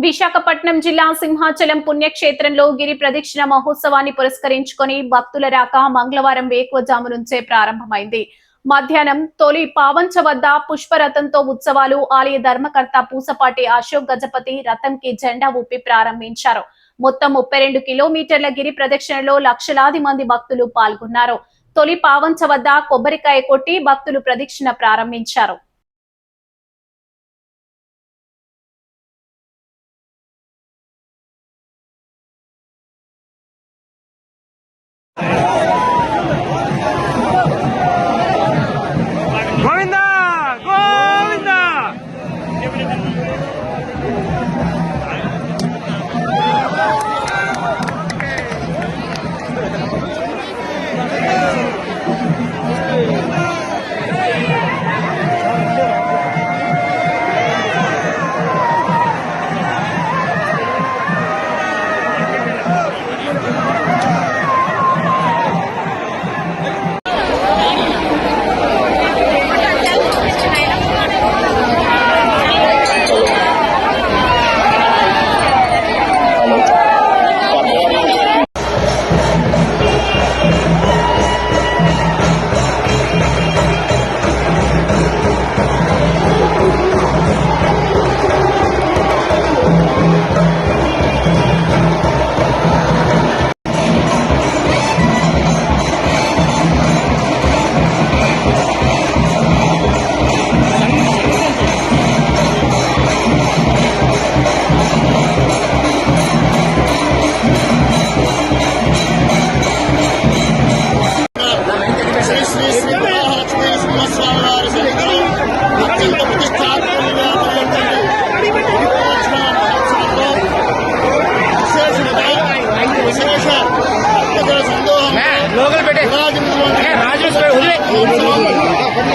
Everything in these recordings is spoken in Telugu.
విశాఖపట్నం జిల్లా సింహాచలం పుణ్యక్షేత్రంలో గిరి ప్రదక్షిణ మహోత్సవాన్ని పురస్కరించుకొని భక్తుల రాక మంగళవారం వేకువజాము నుంచే ప్రారంభమైంది. మధ్యాహ్నం తొలి పావంచ వద్ద పుష్పరథంతో ఉత్సవాలు ఆలయ ధర్మకర్త పూసపాటి అశోక్ గజపతి రథంకి జెండా ఊపి ప్రారంభించారు. మొత్తం 32 కిలోమీటర్ల గిరి ప్రదక్షిణలో లక్షలాది మంది భక్తులు పాల్గొన్నారు. తొలి పావంచ వద్ద కొబ్బరికాయ కొట్టి భక్తులు ప్రదక్షిణ ప్రారంభించారు.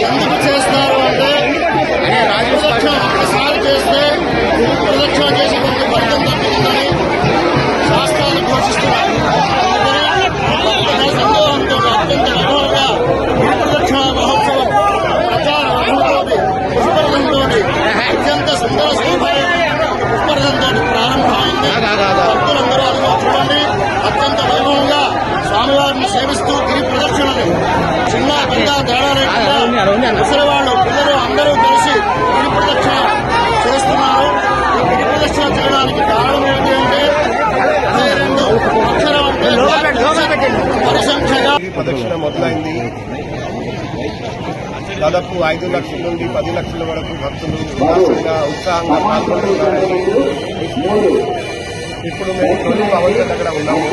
ఎందుకు చేస్తారు అంటే ఒకసారి చేస్తే ప్రదక్షిణ చేసే కొంత ఫలితం దక్కుతుందని శాస్త్రాలు ఘోషిస్తున్నారు. సందోహంతో అత్యంత వైభవంగా ప్రదక్షిణ మహోత్సవం ప్రచార వైభవంతో పుష్పరథంతో అత్యంత సుందర శోభాయమైన పుష్పరథంతో ప్రారంభమైంది. భక్తులందరూ అందులో చూడండి అత్యంత వైభవంగా స్వామివారిని సేవిస్తూ గిరి ప్రదక్షిణని చిన్న పెద్ద తేడా లేకుండా ముసలివాళ్ళు పిల్లలు అందరూ కలిసి గిరి ప్రదక్షిణ చేస్తున్నారు. ఈ గిరి ప్రదక్షిణ చేయడానికి కారణం ఏంటి అంటే అక్షరం అంటే పరిసంఖ్యగా ప్రదక్షిణ మొదలైంది. దాదాపు 5 లక్షల నుండి 10 లక్షల వరకు భక్తులు ఉత్సాహంగా పాల్గొంటున్నారు. ఇప్పుడు మేము తొలి పావంచ దగ్గర ఉన్నాము.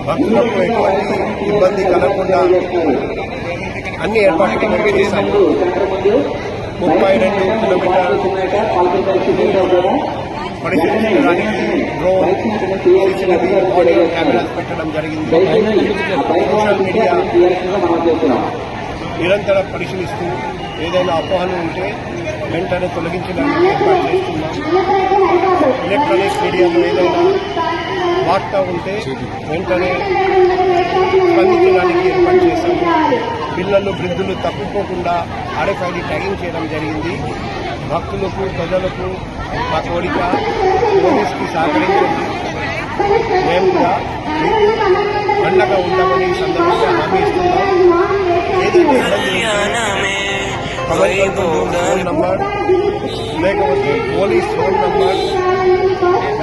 భక్తులకు ఎటువంటి ఇబ్బంది కలగకుండా అన్ని ఏర్పాట్లు మేము చేశాము. 32 కిలోమీటర్లు పరిశీలించడానికి డ్రోన్, CCTV, ఆడియో కెమెరాస్ పెట్టడం జరిగింది. సోషల్ మీడియా నిరంతరం పరిశీలిస్తూ ఏదైనా అపోహలు ఉంటే వెంటనే తొలగించడానికి ఏర్పాటు చేస్తున్నాం. ఎలక్ట్రానిక్ మీడియాలో ఏదైనా వార్త ఉంటే వెంటనే స్పందించడానికి ఏర్పాటు చేశాము. పిల్లలు, వృద్ధులు తప్పిపోకుండా RFID ట్యాగింగ్ చేయడం జరిగింది. భక్తులకు, ప్రజలకు మా కోరిక పోలీసుకి సహకరించండి. మేము కూడా మీకు అండగా ఉంటామని ఈ సందర్భంగా హామీ ఇస్తున్నాం. ఏదైతే ఫోన్ నంబర్ లేకపోతే పోలీస్ ఫోన్ నంబర్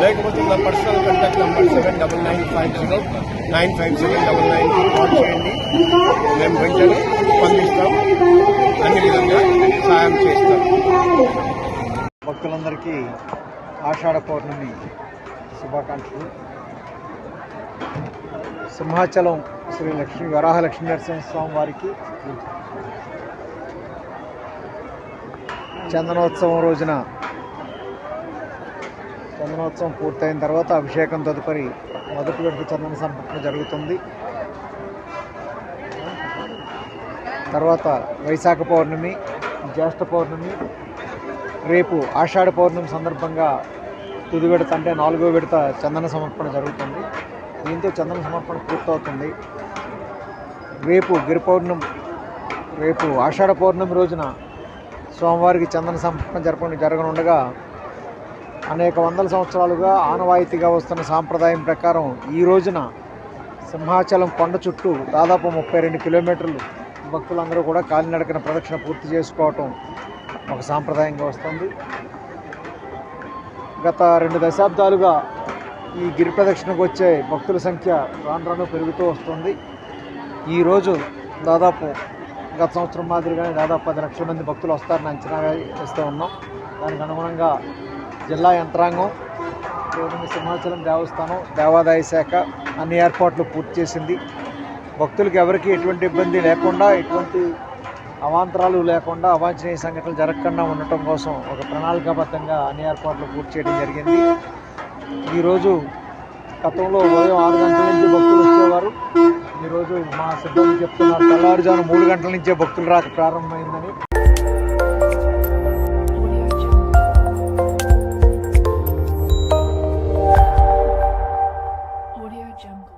లేకపోతే నా పర్సనల్ కాంటాక్ట్ నంబర్ 7995095799 కాల్ చేయండి. మేము వెంటనే స్పందిస్తాం, అన్ని విధంగా సహాయం చేస్తాం. భక్తులందరికీ ఆషాఢ పౌర్ణమి శుభాకాంక్షలు. సింహాచలం శ్రీ వరాహ లక్ష్మీ నరసింహస్వామి వారికి చందనోత్సవం రోజున చందనోత్సవం పూర్తయిన తర్వాత అభిషేకం తదుపరి మొదటి విడత చందన సమర్పణ జరుగుతుంది. తర్వాత వైశాఖ పౌర్ణమి, జ్యేష్ఠ పౌర్ణమి, రేపు ఆషాఢ పౌర్ణమి సందర్భంగా తుది విడత అంటే 4వ విడత చందన సమర్పణ జరుగుతుంది. దీంతో చందన సమర్పణ పూర్తవుతుంది. రేపు గిరి పౌర్ణమి, రేపు ఆషాఢ పౌర్ణమి రోజున స్వామివారికి చందన సమర్పణ జరగనుండగా అనేక వందల సంవత్సరాలుగా ఆనవాయితీగా వస్తున్న సాంప్రదాయం ప్రకారం ఈ రోజున సింహాచలం కొండ చుట్టూ దాదాపు 32 కిలోమీటర్లు భక్తులందరూ కూడా కాలినడకన ప్రదక్షిణ పూర్తి చేసుకోవటం ఒక సాంప్రదాయంగా వస్తుంది. గత 2 దశాబ్దాలుగా ఈ గిరి ప్రదక్షిణకు వచ్చే భక్తుల సంఖ్య రాను రాను పెరుగుతూ వస్తుంది. ఈరోజు దాదాపు గత సంవత్సరం మాదిరిగానే దాదాపు 10 లక్షల మంది భక్తులు వస్తారని అంచనా వేస్తూ ఉన్నాం. దానికి అనుగుణంగా జిల్లా యంత్రాంగం, సింహాచలం దేవస్థానం, దేవాదాయ శాఖ అన్ని ఏర్పాట్లు పూర్తి చేసింది. భక్తులకు ఎవరికి ఎటువంటి ఇబ్బంది లేకుండా, ఎటువంటి అవాంతరాలు లేకుండా, అవాంఛనీయ సంఘటనలు జరగకుండా ఉండటం కోసం ఒక ప్రణాళికాబద్ధంగా అన్ని ఏర్పాట్లు పూర్తి చేయడం జరిగింది. ఈరోజు గతంలో ఉదయం 6 గంటల నుంచి భక్తులు వచ్చేవారు. ఈరోజు మా సిబ్బంది చెప్తున్నారు తెల్లవారుజామున 3 గంటల నుంచే భక్తులు రాక ప్రారంభమైందని. Audio Jungle.